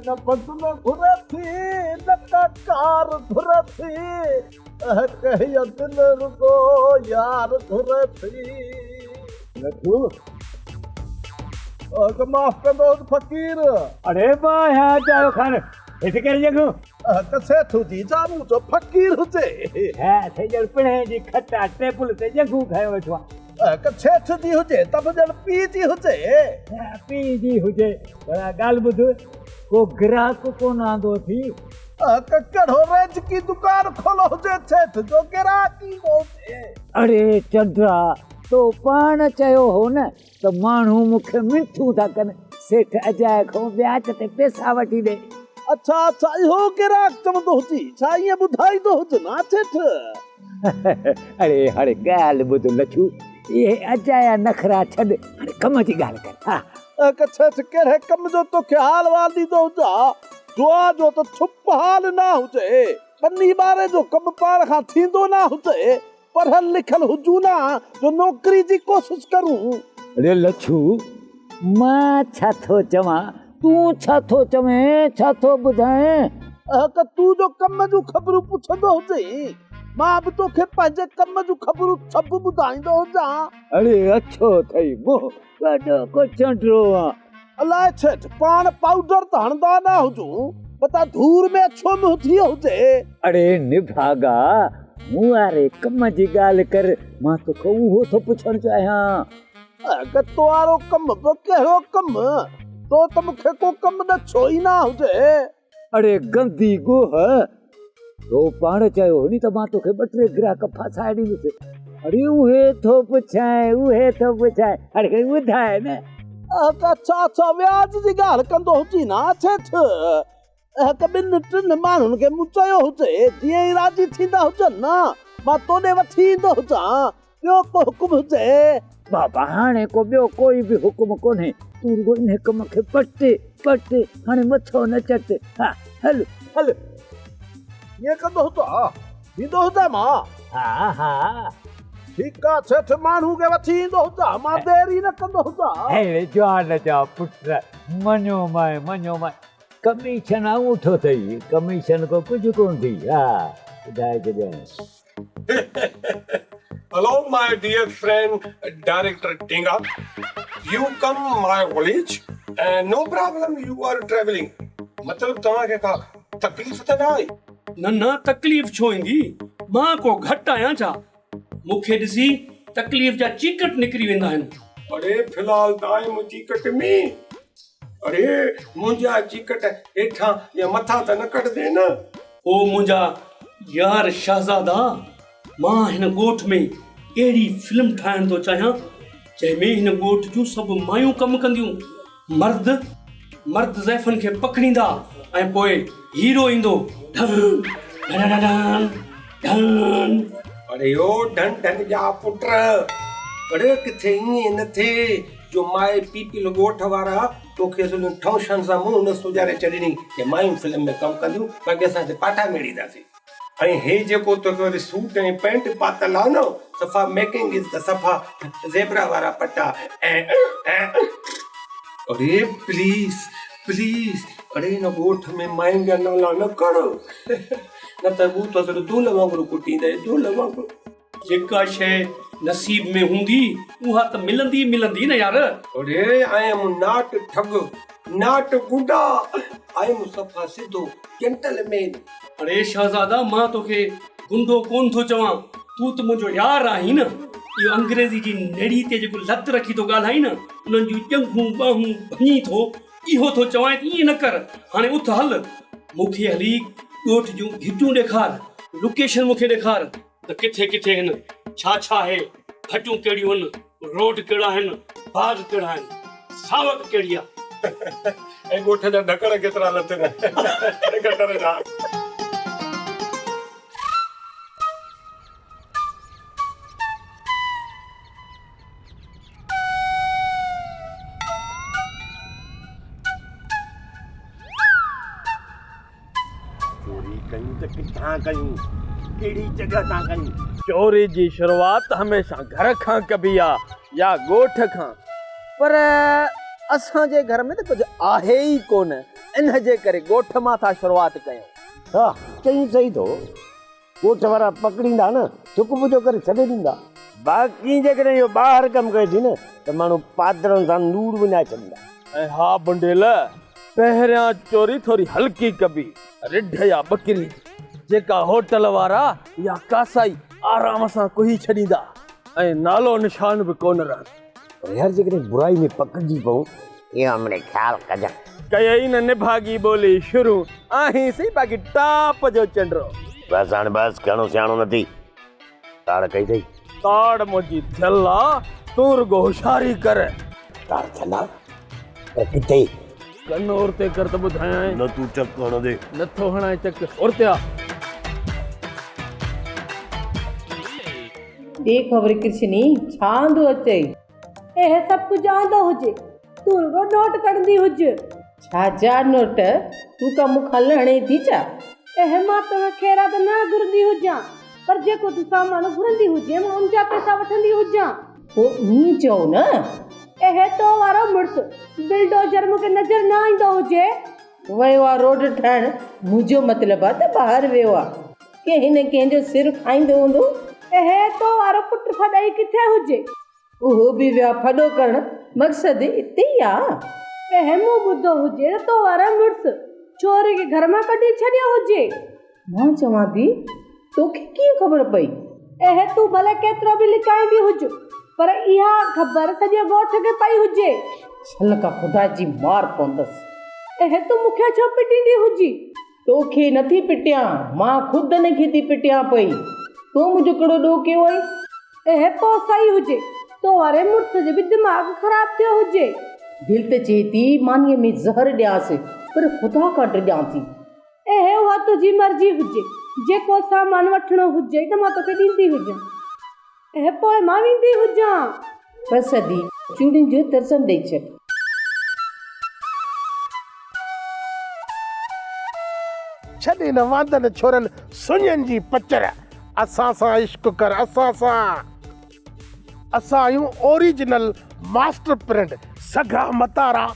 न बदल घुरे थी न कार घुरे थी कहिया दिल रुगो यार घुरे थी लड्डू माफ कर दो फकीर। अरे वाह यहाँ जाओ खान ऐसे कर जगो कसे थुजी जामू जो फकीर हुजे है थे जल पिणे जी खट्टा टेबल ते जगू खायो वठवा कसे थुजी हुजे तब जल पी जी हुजे पी जी हुजे बड़ा गाल बुध को ग्राहक को ना दो थी ककड़ो रेज की दुकान खोलो हुजे सेठ जो ग्राहकी होजे। अरे चंद्रा तो पाण चयो हो न तो माण्हू मूंखे मिठू था कनि सेठ अजाए खां ब्याज ते पैसा वठी ॾे। अच्छा अच्छा इहो ग्राहक चवंदो हुजी छा ईअं ॿुधाईंदो हुजे ना सेठ। अरे हाणे ॻाल्हि ॿुध लछू इहे अजाया नखरा छॾ हाणे कम जी ॻाल्हि कर। हा सेठ कहिड़े कम जो तोखे हाल वाल ॾींदो हुजां दुआ जो त छुप हाल ना हुजे पन्नी ॿारे जो कम पाण खां थींदो ना हुजे पढ़ल लिखल हुजूं ना जो नौकरी जी कोशिश करूं। अरे लछू मां छा थो चवां तूं छा थो चवें छा थो ॿुधाएं क तूं जो कम जूं ख़बरूं पुछंदो हुजई मां बि तोखे पंहिंजे कम जूं ख़बरूं सभु ॿुधाईंदो हुजां। अरे अच्छो अथई मोह ॾाढो को चंडरो आहे। अलाए सेठ पाण पाउडर त हणंदा ना हुजूं पता धूर में अछो मुंहुं थी हुजे। अरे निभागा मूं वारे कम जी ॻाल्हि कर मां तोखे उहो थो पुछणु चाहियां तो वारो कम बि कहिड़ो कम तो त मूंखे को कम न छो ई ना हुजे। अरे गंदी गोह तो पाण चयो नी त मां तोखे ॿ टे ग्राहक फासाए ॾींदुसि। अरे उहे थो पुछाए अरे ॿुधाए न अच्छा अच्छा व्याज जी ॻाल्हि कंदो हुजी ना सेठ ॿिनि टिनि माण्हुनि खे मूं चयो हुजे जीअं ई राजी थींदा हुजनि न मां तोॾे वठी ईंदो हुजां ॿियो को हुकुम हुजे। बाबा हाणे को ॿियो कोई बि हुकुम कोन्हे तूं रुगो इन कम खे पट हाणे मथो न चट। हा हल हल ईअं कंदो हुजां ईंदो हुजां मां। हा हा ठीकु आहे सेठ माण्हू खे वठी ईंदो हुजां मां देरी न कंदो हुजां। अरे जवान जा पुट मञो माए कमीशन उठो अथई कमीशन को कुझु कोन थी। हा ॿुधाए छॾियईं। Hello, my dear friend, Director Tinga. You come my village and no problem you are traveling. मतलब तव्हांखे का तकलीफ़ त न आई? न तकलीफ़ छो ईंदी मां को घटि आहियां छा मूंखे ॾिसी तकलीफ़ जा चीकट निकिरी वेंदा आहिनि। अरे फिलहाल त आहियूं चीकट में। अरे मुंहिंजा चीकट हेठां या मथां त न कढंदे न। ओ मुंहिंजा यार शहज़ादा मां हिन ॻोठ में अहिड़ी फिल्म ठाहिण थो चाहियां जंहिंमें हिन ॻोठ जूं सभु मायूं कमु कंदियूं मर्द ज़ैफ़नि खे पकड़ींदा ऐं पोइ हीरो ईंदो ढन ढन ढन ढन। अरे ओ ढन जा पुट अरे किथे ईअं न थिए जो माए पीपल ॻोठ वारा तोखे ठौशन सां मुंहुं न सुॼारे छॾिनी जे मायूं फिल्म में कमु कंदियूं बाक़ी असां हिते पाठा मेड़ींदासीं। ऐं हे जेको तोखे वरी सूट ऐं पैंट पातल आहे न सफ़ा मेकिंग इज़ त सफ़ा ज़ेबरा वारा पटा अरे प्लीज अरे हिन ॻोठ में मायुनि जा नाला न कर न त हू त दूल वांगुरु कुटींदे दूल वांगुरु। जेका शइ नसीब में हूंदी उहा त मिलंदी न यार। अरे आई एम नॉट ठग नॉट गुंडा आई एम सफ़ा सिधो जेंटलमैन। अरे शहज़ादा मां तोखे गुंडो कोन थो चवां तूं त मुंहिंजो यार आहीं न। इहो अंग्रेज़ी जी नेड़ी ते जेको लत रखी थो ॻाल्हाई न उन्हनि जूं ॼंघूं ॿाहूं भञी थो इहो थो चवां ईअं न कर। हाणे उथ हल मूंखे हली ॻोठ जूं घिटियूं ॾेखार लोकेशन मूंखे ॾेखार त किथे हिन छा आहे घटियूं कहिड़ियूं आहिनि रोड कहिड़ा आहिनि बाग कहिड़ा आहिनि सावक कहिड़ी आहे ऐं ॻोठ जा ढकड़ केतिरा लथनि गटर जा। किथां कयूं कहिड़ी जगह तां कयूं। चोरी जी शुरुआत हमेशा घर खां कबी आहे या ॻोठ खां पर असांजे घर में त कुझु आहे ई कोन, इन जे करे ॻोठ मां था शुरूआत कयूं। हा चई सही थो, ॻोठ वारा पकड़ींदा न चुप पुचो करे छॾे ॾींदा। बाक़ी जेकॾहिं इहो ॿाहिरि कमु कजे थी न त माण्हू पादरनि सां नूर विञाए छॾींदा। ऐं हा बुंडेल, पहिरियां चोरी थोरी हल्की कबी, रिढ या बकरी, जेका होटल वारा या कासाई आराम सां कुही छॾींदा ऐं नालो निशान बि कोन रहंदो। पर यार जेकॾहिं बुराई में पकड़जी पऊं, इहो हमणे ख़्यालु कजां। कयई न निभागी ॿोली शुरू, आहींसीं बाक़ी टाप जो चंडरो। बसि हाणे बसि घणो सियाणो न थी, ताड़ कई अथई। ताड़ मुंहिंजी थियल आ, तूं रुॻो होशियारी कर। ताड़ थियला त किथे कन्नु उर्ते कर त ॿुधायां, न तूं चक हणो दे। नथो हणाए चक उर्ते आ। ॿी ख़बर कृष्णी छा आंदो अचे, ए सभु कुझु आंदो हुजे, तूं रुॻो नोट कढंदी हुज। छा जा नोट, तूं का मूंखां लहणे थी छा? मां तोखे खेरा त न घुरंदी हुजां, पर जेको तूं सामान घुरंदी हुजे मां उन जा पैसा वठंदी हुजां। पोइ ईअं चओ न, तो वारो मुड़ुसु बिल्डोजर मूंखे नज़र न ईंदो हुजे, वियो आहे रोड ठाहिण, मुंहिंजो मतिलबु आहे त ॿाहिरि वियो आहे, कंहिं न कंहिंजो सिर खाईंदो हूंदो। तो वारो पुट फॾाई किथे हुजे, उहो बि विया फॾो करण, मक़सदु इते ई आहे। मूं ॿुधो हुजे तो वारा मुड़ुसु छोरे खे घर मां कढी छॾियो हुजे। मां चवां थी तोखे कीअं ख़बर पई? तूं भले केतिरो बि लिकाईंदी हुज, पर इहा ख़बर सॼे ॻोठ खे पई हुजे। छल का ख़ुदा जी मार पवंदसि। तूं मूंखे छो पिटींदी हुजी? तोखे नथी पिटियां, मां ख़ुदि न खे थी पिटियां पई। तूं मुंहिंजो कहिड़ो ॾोह कयो आहे? पोइ सही हुजे, तो वारे मुड़ुस जो बि दिमाग़ ख़राब थियो हुजे। दिलि त चए थी मानीअ में ज़हर ॾियांसि, पर ख़ुदा खां ॾियां थी। उहा तुंहिंजी मर्ज़ी हुजे, जेको सामान वठिणो हुजे त मां तोखे ॾींदी हुजां, पोइ मां वेंदी हुजां। बसि अदी चूड़ियुनि जो दर्शन ॾेई छॾ। छॾे न वांदनि छोरनि सुञनि जी पचर, असां सां इश्क कर, असां सां। असां आहियूं ओरिजिनल मास्टर प्रिंट, सघा मतारा,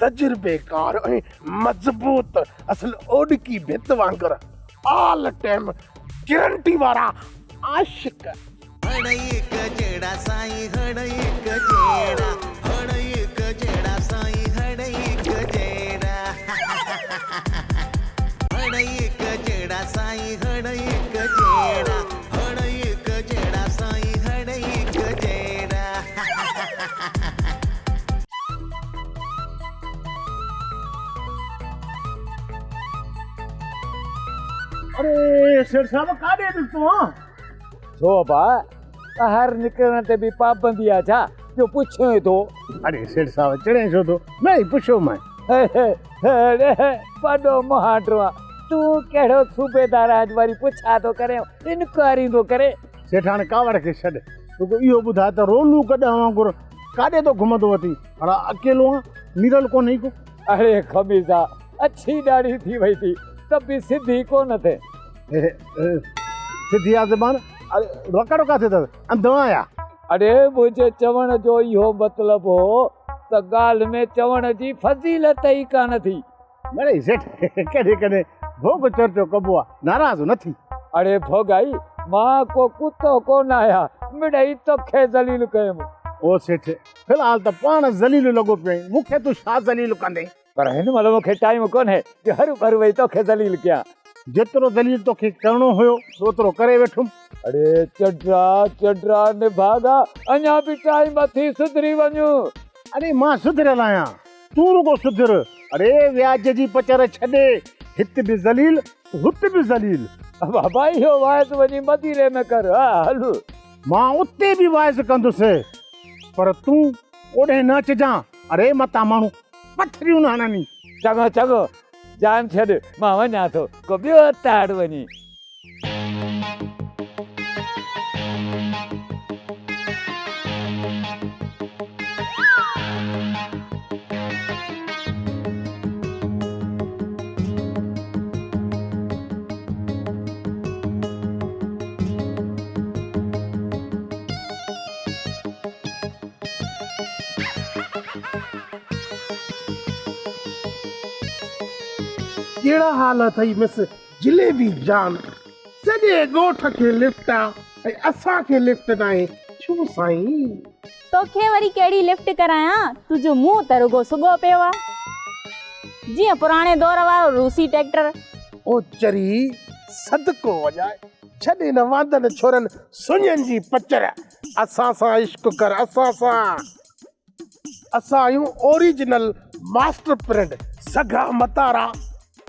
तजुर्बेकार ऐं मज़बूत, असल ओडकी भित वांगुरु, ऑल टाइम गारंटी वारा आशिक। हड़क जेड़ा साईं, हड़क जेड़ा, हड़क जेड़ा साईं, हड़क जेड़ा, हड़क जेड़ा साईं, हड़क जेड़ा, हड़क जेड़ा साईं, हड़क जेड़ा। अरे सेठ साहब काॾे निकितो आहे? छो भाउ ॿाहिरि निकिरण ते बि पाबंदी आहे छा जो पुछो थो? अरे सेठ साहब चढ़े छो थो? नहीं पुछो मैं। वॾो मुहांडो आहे, तूं कहिड़ो सूबेदार आहे वरी पुछा थो करे, इनक्वायरी थो करे? सेठ हाणे कावड़ खे छॾ, तोखे इहो ॿुधाए त रोलू कॾहिं वांगुरु काॾे तो घुमंदो वठी? अड़ा अकेलो आहे, निरल कोन्हे को? अरे खबीज़ा अच्छी ॾाढी थी वई थी त बि सिधी कोन थे। सिधी आहे ज़बान? अरे रकड़ किथे अथव? अंधो आहियां? अरे मुंहिंजे चवण जो इहो मतिलबु हो त ॻाल्हि में चवण जी फज़ीलत ई कान थी। अरे सेठ कॾहिं कॾहिं भोग चर्चो कबो आहे, नाराज़ न थी। अरे भोगाई मां को कुतो कोन आहियां, मिड़ई तोखे ज़लील कयुमि। ओ सेठ फ़िलहाल त पाण ज़लील लॻो पियो, मूंखे तूं छा ज़लील कंदे? पर हिन महिल मूंखे टाइम कोन्हे जो हरू भरू वेही तोखे ज़लील कयां। जेतिरो ज़लील तोखे करिणो हुयो ओतिरो करे वेठुमि। अरे चड्रा निभागा, अञा बि टाइम अथी, सुधरी वञो। अरे मां सुधरियल आहियां, तूं रुगो सुधर। अरे व्याज जी पचर छॾे, हित बि ज़लील हुत बि ज़लील। बाबा इहो वाइस वञी मदीरे में कर। हा हल, मां उते बि वाइस कंदुसि, पर तूं ओॾे न अचिजां। अरे मता माण्हू पथरियूं न हणनी। चङो चङो जान छॾ, मां वञा थो, को ॿियो ताड़ वञी। कहिड़ा हाल अथई मिस जिलेबी जान सॼे ॻोठ खे लिफ्ट आहे ऐं असांखे लिफ्ट न आहे छो साईं तोखे वरी कहिड़ी लिफ्ट करायां तुंहिंजो मुंहुं त रुगो सुगो पियो आहे जीअं पुराणे दौर वारो रूसी ट्रैक्टर। ओ चरी सदको वॼाए छॾे न वांदनि छोरनि सुञनि जी पचर असां सां इश्क कर असां आहियूं ओरिजिनल मास्टर प्रिंट सगा मतारा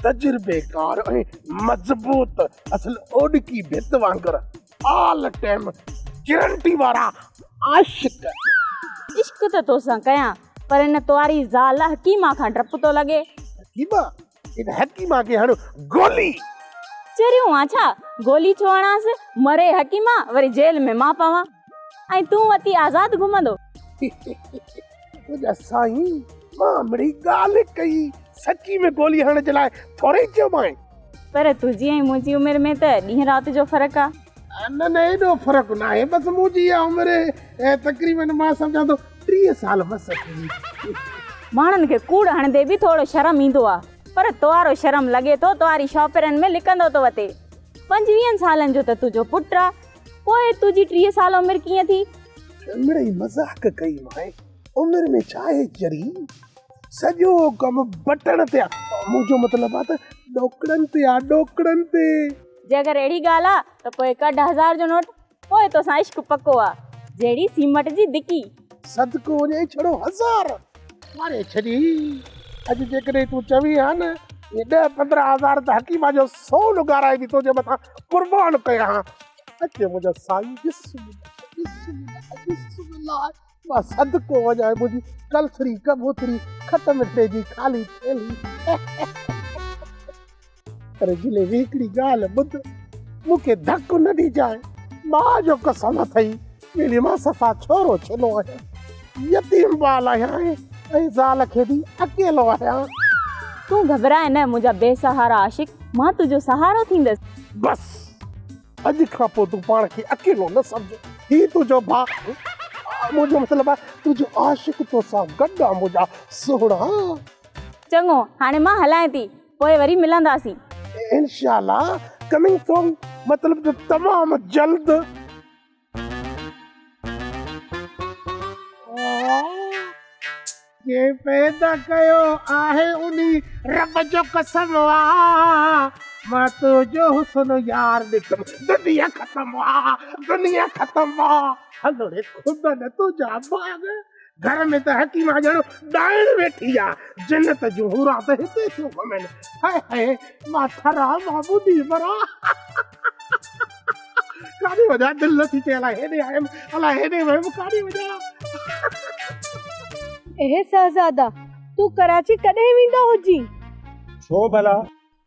तजुर्बेकार ऐं मज़बूत असल ओडकी भित वांगुरु ऑल टाइम गारंटी वारा आशिक। इश्क त तोसां कयां पर इन तुआरी ज़ाल हकीमा खां डपु थो लॻे। हकीमा खे हण गोली चरियूं आ छा गोली छो हणांसि मरे हकीमा वरी जेल में मां पवां ऐं तूं वती आज़ाद घुमंदो। साईं मां मिड़ी ॻाल्हि कई सची में गोली हणण जे लाइ थोरे चयो मां पर तुंहिंजी ऐं मुंहिंजी उमिरि में त ॾींहं राति जो फ़र्क़ु आहे। न एॾो फ़र्क़ु न आहे बसि मुंहिंजी इहा उमिरि तक़रीबन मां सम्झां थो 30 साल बसि। माण्हुनि खे कूड़ हणंदे बि थोरो शर्म ईंदो आहे पर तुआरो शर्म लॻे थो तुआरी शॉपरनि में लिकंदो थो वते। 25 सालनि जो त तुंहिंजो पुटु आहे पोइ तुंहिंजी 30 साल उमिरि कीअं थी? मिड़ई मज़ाक कई मां उमिरि में छा आहे चरी सॼो कमु बटण ते आहे मुंहिंजो मतिलबु आहे त ॾोकड़नि ते आहे ॾोकड़नि ते। जे अगरि अहिड़ी ॻाल्हि आहे त पोइ कढ 1000 जो नोट पोइ तोसां इश्क पको आहे जहिड़ी सीमट जी दिकी। सदको वञे छड़ो 1000 मारे छॾी अॼु जेकॾहिं तूं चवी हा न ये 10-15 हज़ार त हकीमा जो सोन उगाराए बि तोजे मथां कुर्बान कया हा। अचे मुंहिंजा साईं मां सदको वञाए मुंहिंजी कलसरी कबूतरी खट मिठे जी खाली थेली। पर जिलेबी हिकिड़ी ॻाल्हि ॿुध मूंखे धक न ॾिजाए मां जो कसम अथई मिली मां सफ़ा छोरो छिनो आहियां यतीम बाल आहियां ऐं ज़ाल खे बि अकेलो आहियां। तूं घबराए न मुंहिंजा बेसहारा आशिक मां तुंहिंजो सहारो थींदसि। बसि अॼु खां पोइ तूं पाण खे अकेलो न सम्झ ही तुंहिंजो भाउ मुंहिंजो मतिलबु आहे तुंहिंजो आशिक तोसां गॾु आहे मुंहिंजा सोढ़ा। चङो हाणे मां हलायां थी पोइ वरी मिलंदासीं इंशाल्लाह कमिंग सून मतिलबु तमामु जल्द। ये पैदा कयो आहे उनी रब जो कसम आहे मां तुंहिंजो हुस्न यार ॾिठम दुनिया ख़तम आहे दुनिया ख़तम आहे हलड़े खुदा न तुंहिंजा बाग घर में त हकीमा ॼणो ॾाइण वेठी आहे जन्नत जूं हूरा त हिते थियूं घुमनि। हाय हाय मां थरा मां ॿुधी मरा काॾे वञा दिलि नथी थिए अलाए हेॾे आयमि अलाए हेॾे वयमि काॾे वञा। शहज़ादा तूं कराची कॾहिं वेंदो हुजी? छो भला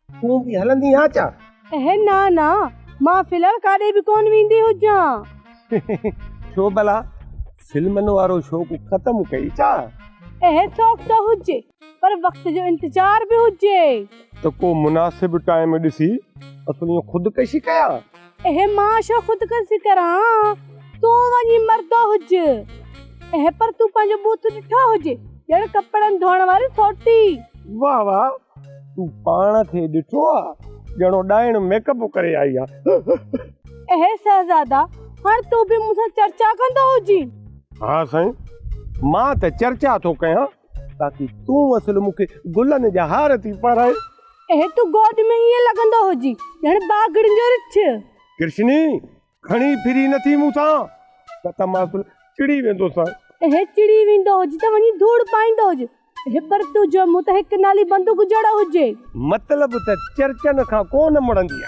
तूं बि हलंदी आ छा? ना ना मां फ़िलहाल काॾे बि कोन वेंदी हुजां। छो भला फिल्मनि वारो शौक़ ख़त्म कई छा? शौक़ त हुजे पर वक्त जो इंतजार बि हुजे तो को मुनासिब टाइम ॾिसी असलियो खुदकशी कया। मां छो खुदकशी करां तूं वञी मरदो हुज पर तूं पंहिंजो बूथ ॾिठो हुजे ॼण कपड़नि धोइण वारी सोटी। वाह वाह तूं पाण खे ॾिठो आहे ॼणो ॾाइण मेकअप करे आई आहे। शहज़ादा हाणे तूं बि मूंसां चर्चा कंदो हुजी? हाँ साईं मां त चर्चा थो कयां ताकि तूं असल मूंखे गुलनि जा हार थी पाराए। तूं गोद में ईअं लॻंदो हुजी ॼण बागड़नि जो रिछ। कृष्णी खणी फिरी नथी मूंसां त मां चिड़ी वेंदो सां। चिड़ी वेंदो हुजे त वञी धूड़ पाईंदो हुजे पर तुंहिंजो मुंहुं त हिकु नाली बंदूक जहिड़ो हुजे। मतिलबु त चर्चनि खां कोन मुड़ंदी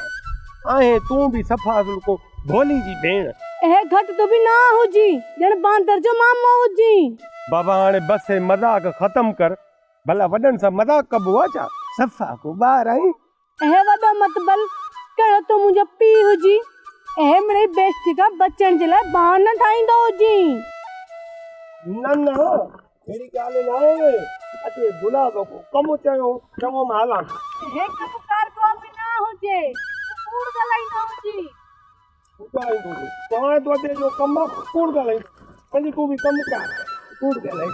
आहे तूं बि सफ़ा को भोली जी भेण। घटि तो बि ना हुजी ॼण बांदर जो मामो हुजी। बाबा हाणे बस मज़ाक ख़त्म कर भला वॾनि सां मज़ाक कबो आहे छा? सफ़ा को ॿार आई वॾो मतबल कहिड़ो तूं मुंहिंजो पीउ हुजी मिड़ई बेइज्जती खां बचण जे लाइ बहाना ठाहींदो हुजी। न न अहिड़ी ॻाल्हि न आहे अचे गुलाब को कमु चयो चङो मां हलां। कमकार को बि ना हुजे कूड़ ॻाल्हाईंदो हुजी। तव्हां तो अचे जो कमु कूड़ ॻाल्हाई पंहिंजी तूं बि कमु कर कूड़ ॻाल्हाई।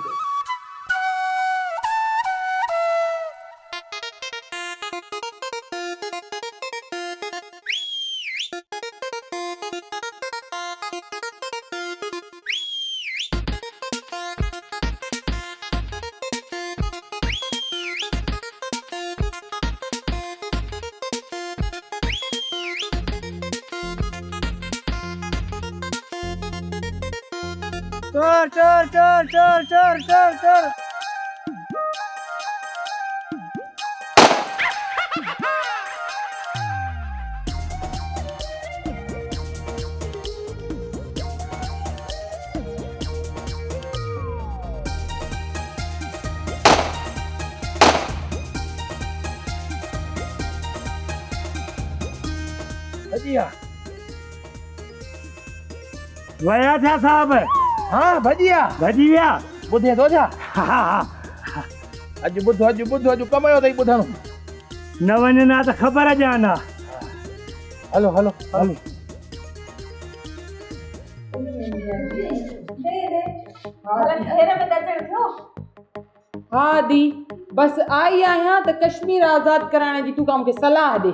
चोर चोर चोर चोर चोर चोर चोर भजिया वया था साहब। हाँ भजिया भजी विया ॿुधे थो छा? अॼु ॿुधो अॼु कमायो अथई ॿुधणु। न वञना त ख़बर ॼाना। हलो हलो हलो। हाँ दी बस आई आहियां त कश्मीर आज़ाद कराइण जी तूं मूंखे सलाह ॾे।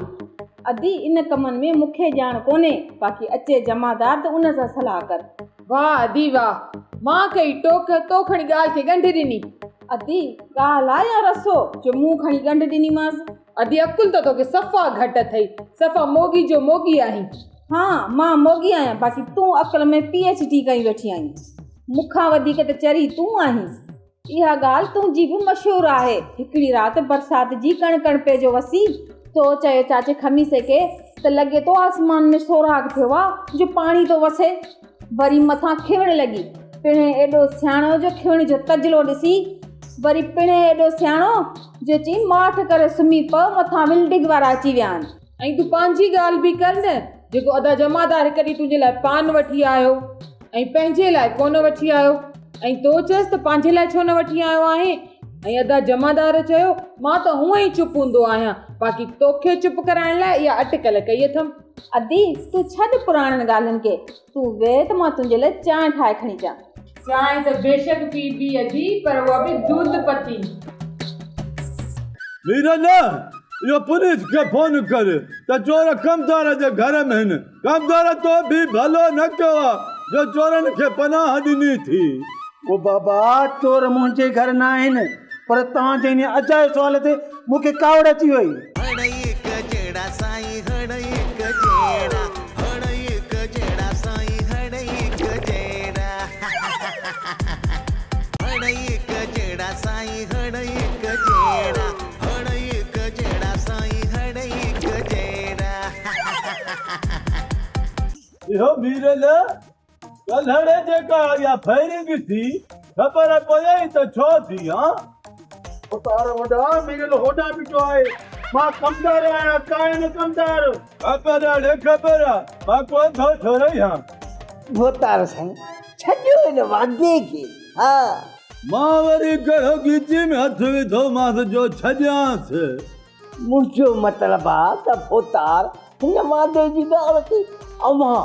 अदी इन कमनि में मूंखे ॼाण कोन्हे, बाक़ी अचे जमादार त उन सां सलाह कर। वाह अदी वाह, मां कई टोक तो खणी ॻाल्हि खे ॻंढ ॾिनी। अदी ॻाल्हि आहे या रसो जो मूं खणी ॻंढ ॾिनीमांसि? अदी अकुल त तोखे सफ़ा घटि अथई, सफ़ा मोगी जो मोगी आहीं। हाँ मां मोगी आहियां, बाक़ी तूं अकुल में PhD कई वेठी आहीं। मूंखां वधीक त चरी तूं आहीं। इहा ॻाल्हि तुंहिंजी बि मशहूरु आहे। हिकिड़ी राति बरसाति जी कण पेजो वसी, तो चयो चाचे खमीसे के त लॻे तो आसमान में सोराग थियो आहे जो पाणी तो वसे। वरी मथां खिवण लॻी, पिणे एॾो सियाणो जो खिवण जो तजलो ॾिसी वरी पिणे एॾो सियाणो जो चई माठ करे सुम्ही प, मथां बिल्डिंग वारा अची विया आहिनि। ऐं तूं पंहिंजी ॻाल्हि बि कर न, जेको अदा जमादार हिकु ॾींहुं तुंहिंजे लाइ पान वठी आयो ऐं पंहिंजे लाइ कोन वठी आयो, ऐं तो चयसि त पंहिंजे लाइ छो न वठी आयो आहे। ऐं अदा जमादार चयो मां त हूअं ई चुप हूंदो आहियां, बाक़ी तोखे चुप कराइण लाइ इहा अटकल कई अथमि। अदी तूं छॾ पुराणनि ॻाल्हियुनि खे, तूं वेह त मां तुंहिंजे लाइ चांहि ठाहे खणी अचां। चांहि त बेशक पी बि अदी, पर उहा बि दूध पती। मीरन इहो पुलिस खे फोन कर त चोर कमदार जे घर में आहिनि। कमदार तो बि भलो न कयो आहे जो चोरनि खे पनाह ॾिनी थी। ओ बाबा चोर मुंहिंजे घर न आहिनि, पर तव्हां जे अजाए सुवाल ते मूंखे कावड़ अची वई। हण एक जेड़ा साईं हण एक जेड़ा, हण एक जेड़ा साईं हण एक जेड़ा, हण एक जेड़ा साईं हण एक जेड़ा, हण एक जेड़ा साईं हण एक जेड़ा। इहो मीरन कल्हणे जेका इहा फायरिंग थी ख़बर पई त छो थी? हाँ उतार वॾा मेरे होॾा बीठो आहे। मां कमदार आहियां, काइन कमदार। ख़बर आहे ख़बर आहे, मां कोन थो छो रही। हाँ भोतार साईं छॾियो हिन वादे खे। हाँ मां वरी कहिड़ो ॻिची में हथ विधो मांसि जो छॾियांसि। मुंहिंजो मतिलबु आहे त भोतार हिन वादे जी ॻाल्हि ते अव्हां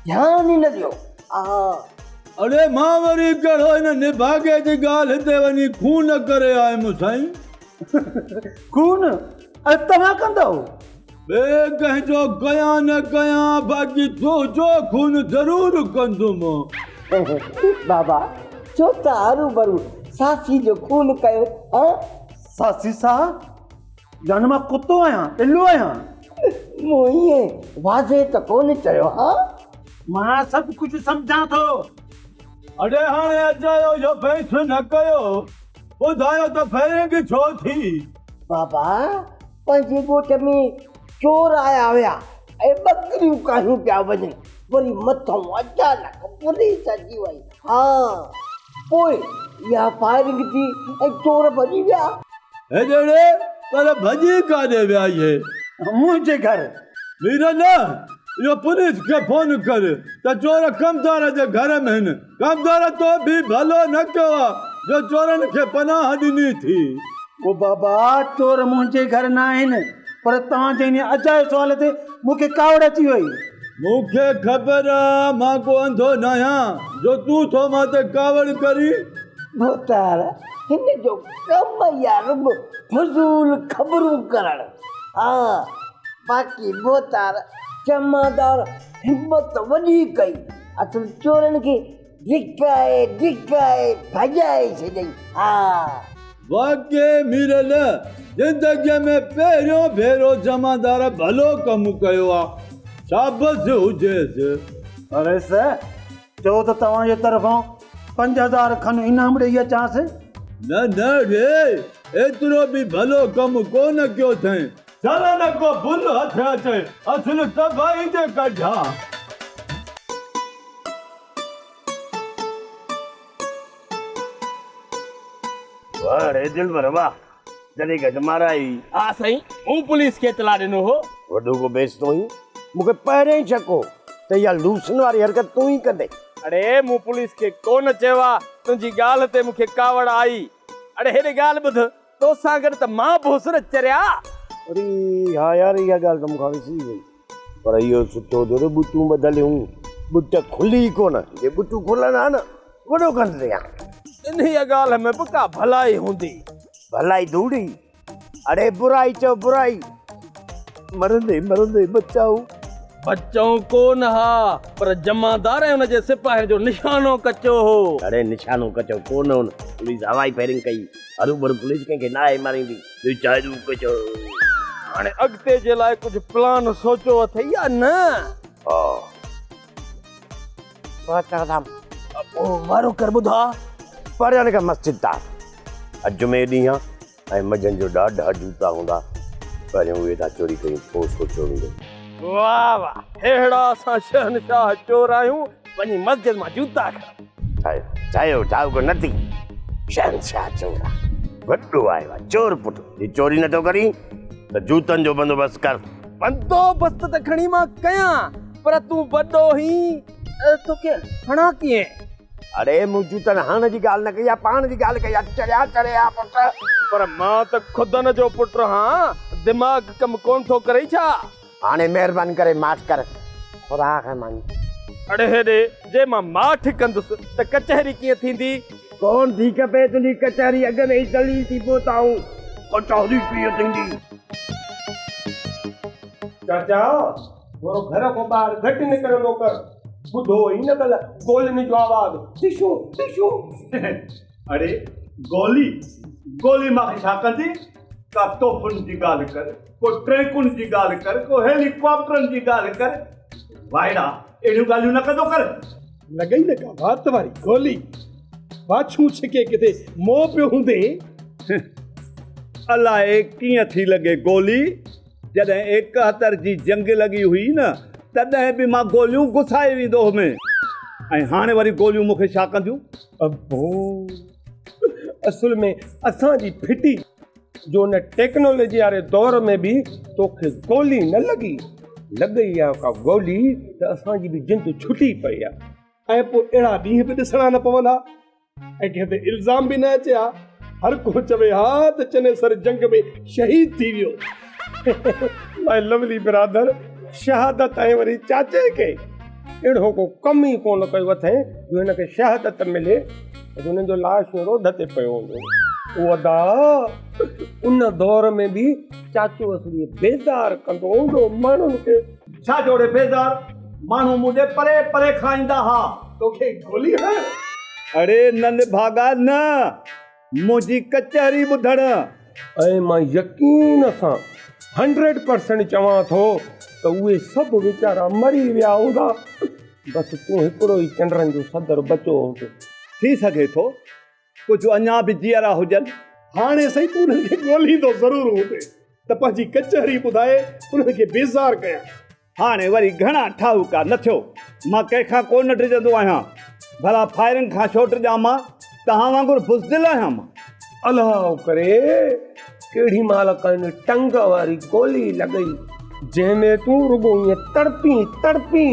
ध्यानु ई न ॾियो। अरे मां वरी कहिड़ो हिन निभागे जी ॻाल्हि हिते वञी खून करे आयुमि साईं। खून तव्हां कंदव? ॿिए कंहिंजो कयां न कयां, बाक़ी तुंहिंजो खून ज़रूरु कंदुमि। बाबा छो त हरू भरू सासी जो खून कयो? हाँ सासी साहब ॼण मां कुतो आहियां, ॾिलो आहियां। मूं ईअं वाज़े त कोन चयो। हाँ मां सभु कुझु सम्झां थो। अरे हाणे अजायो जो फैसलो न कयो, ॿुधायो त फायरिंग छो थी? बाबा पंहिंजे ॻोठ में चोर आया हुया ऐं बकरियूं काहियूं पिया वञनि, वरी मथां अचानक पुलिस अची वई। हाँ पोइ इहा फायरिंग थी ऐं चोर भॼी विया। हेजड़े पर भॼी काॾे विया इहे? मुंहिंजे घर। मीरन इहो पुलिस खे फोन कर त चोर कमदार जे घर में आहिनि। कमदार तो बि भलो न कयो आहे जो चोरनि खे पनाह ॾिनी थी। ओ बाबा चोर मुंहिंजे घर न आहिनि, पर तव्हां जे अजाए सुवाल ते मूंखे कावड़ अची वई। मूंखे ख़बर आहे मां को अंधो न आहियां जो तूं थो मां ते कावड़ करी। भोतार हिन जो कमु या रुॻो फज़ूल ख़बरूं करणु। हाँ बाक़ी भोतार जमादार हिम्मत वॾी कई, असुल चोरनि खे धिकाए भॼाए छॾियईं। हाँ वाक़ई मीरल ज़िंदगीअ में पहिरियों भेरो जमादार भलो कमु कयो आहे, शाबाश हुजेसि। अरे सर चओ त तव्हांजे तरफ़ां 5000 खन इनाम ॾेई अचांसि। न न रे एतिरो बि भलो कमु कोन कयो अथई। सालाना को भुल हथ अचे असुल तबाही जे कढा। वाह रे दिलबर वाह, जॾहिं गॾु माराई। हा साईं, हूं पुलिस खे इतला ॾिनो हो। वॾो को बेस तो ही मूंखे पहिरियों ई शक हो त इहा लूसन वारी हरकत तूं ई कंदे। अड़े मूं पुलिस खे कोन चयो आहे, तुंहिंजी ॻाल्हि ते मूंखे कावड़ आई। अड़े हेॾे ॻाल्हि ॿुध, तोसां गॾु त मां भोसर चरिया। अरे हा यार, इहा ॻाल्हि त मूंखां विसरी वई। पर इहो सुठो थियो रे, बुटूं बदलियूं, बुट खुली कोन। जे बुटूं खुलनि हा न, वॾो कंदे आ। इन ॻाल्हि में बि का भलाई हूंदी। भलाई धूड़ी। अरे बुराई चओ बुराई, मरंदे मरंदे बचाओ। बच्चों कोन हा, पर जमादार ऐं हुनजे सिपाही जो निशानो कचो हो। अरे निशानो कचो कोन हो, पुलिस हवाई फायरिंग कई। हरू भरू पुलिस कंहिंखे न आहे मारींदी। चालू कचो। हाणे अॻिते जे लाइ कुझु प्लान सोचियो अथई या न? हा सोचा वारो कर ॿुधा। परियां खां मस्जिद ता अजुमे ॾींहुं आहे ऐं मंझंदि जो ॾाढा जूता हूंदा। पहिरियों उहे था चोरी कयूं, पोइ सोचियो हूंदो। वाह वाह, हेड़ा असां शहनशाह चोर आहियूं, वञी मस्जिद मां जूता खण। चायो चाहो को नथी, शहनशाह चोर वॾो आयो आहे, चोर पुट। ही चोरी नथो करी त जूतनि जो बंदोबस्तु कर। बंदोबस्त त खणी मां कयां, पर तूं वॾो ही तोखे हणा कीअं? अरे मूं जूतनि हणण जी ॻाल्हि न कई आहे, पाण जी ॻाल्हि कई आहे। चरिया चरिया पुट। पर मां त खुदन जो पुट हां, दिमाग़ कमु कोन थो करे छा? हाणे महिरबानी करे माठ कर, खुदा खे मान। अड़े हेॾे, जे मां माठ कंदुसि त कचहरी कीअं थींदी? कोन थी खपे तुंहिंजी कचहरी, अॻ में ई चली थी पहुताऊं। कचहरी कीअं थींदी? चाचा थोरो घर खां ॿाहिरि घटि निकिरंदो कर। ॿुधो ई न कल गोलियुनि जो आवाज़, टिशू टिशू। अरे गोली गोली मूंखे छा कंदी? का तोहफ़ुनि जी ॻाल्हि कर, को ट्रैकुनि जी ॻाल्हि कर, को हेलीकॉप्टरनि जी ॻाल्हि कर। वाइड़ा अहिड़ियूं ॻाल्हियूं न कंदो कर। लॻई न का बात वारी गोली, बाछू छिके किथे मोह पियो हूंदे। अलाए कीअं थी लॻे गोली। जॾहिं 71 जी जंग लॻी हुई न, तॾहिं बि मां गोलियूं घुसाए वेंदो हुउमि, ऐं हाणे वरी गोलियूं मूंखे छा कंदियूं? अबो असुल में असांजी फिटी जो न टेक्नोलॉजी वारे दौर में बि तोखे गोली न लॻी। लॻई आहे का गोली त असांजी बि जिंद छुटी पई आहे। ऐं पोइ अहिड़ा ॾींहं बि ॾिसणा न पवंदा, ऐं कंहिं ते इल्ज़ाम बि न अचे हा। हर को चवे हा त चने सर जंग में शहीद थी वियो। माय लवली बिरादर, शहादत ऐं वरी चाचे खे अहिड़ो को कम ई कोन कयो अथई जो हिनखे शहादत मिले त हुननि जो लाश रोड ते पियो हूंदो। वदा उन दौर में बि चाचो असली बेज़ार कंदो हूंदो माण्हुनि खे। छा जोड़े बेज़ार? माण्हू मुंहिंजे परे परे खाईंदा हा, तोखे गोली हण। अरे नंद भागा न, मुंहिंजी कचहरी ॿुधण। ऐं मां यकीन सां 100% चवां थो त उहे सभु वीचारा मरी विया हूंदा, बसि तूं हिकिड़ो ई चंडनि जो सदर बचो हूंदो। थी सघे थो कुझु अञा बि जीअरा हुजनि। हाणे सही तूं हुननि खे ॻोल्हींदो ज़रूरु हूंदे त पंहिंजी कचहरी ॿुधाए उन्हनि खे बेज़ार कयां। हाणे वरी घणा ठाहूका न थियो, मां कंहिंखां कोन डिॼंदो आहियां। भला फायरिंग खां छो टिॼां? मां तव्हां वांगुरु बुज़दिल आहियां। मां अलाह करे केॾी महिल काई टंग वारी गोली लॻई जंहिंमें तूं रुॻो ईअं तड़पी तड़पी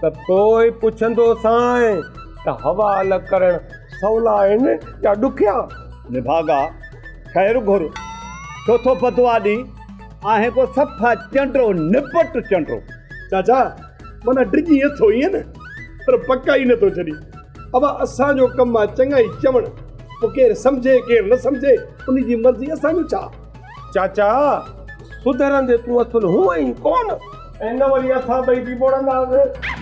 त पोइ पुछंदो साईं त हवाल करण सवला आहिनि या ॾुखिया? निभागा ख़ैरु घुर, चोथो बदवा ॾी आहे को सफ़ा चंडो निपट चंडो। चाचा माना डिॼी अथो ईअं न, पर पका ई नथो छॾी। अब असांजो कमु आहे चङा ई चवण, पोइ केरु सम्झे केरु न सम्झे उनजी मर्ज़ी, असांजो छा। चाचा सुधरंदे तूं असुल हूअं ई कोन, ऐं न वरी असां ॿई बि ॿोड़ंदासीं।